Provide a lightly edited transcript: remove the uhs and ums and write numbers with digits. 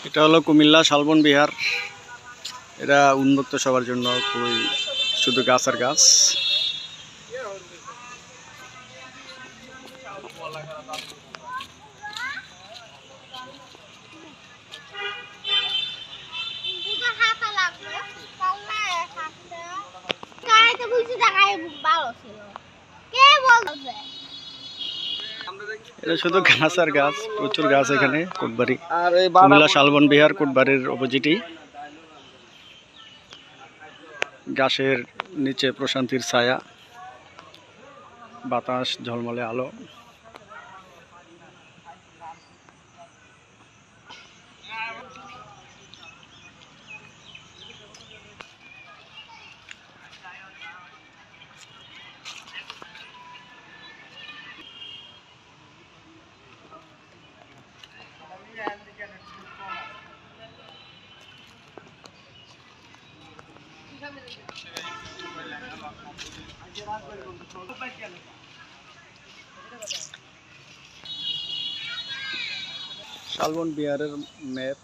এটা হলো কুমিল্লা শালবন বিহার। এটা উন্মুক্ত সবার জন্য, খুবই শুধু গাছ আর গাছ। এটা শুধু গাছ আর গাছ, প্রচুর গাছ এখানে। কোটবাড়ি, কুমিল্লা শালবন বিহার, কোটবাড়ির অপোজিটই। গাছের নিচে প্রশান্তির ছায়া, বাতাস, ঝলমলে আলো। শালবন বিহারের ম্যাপ।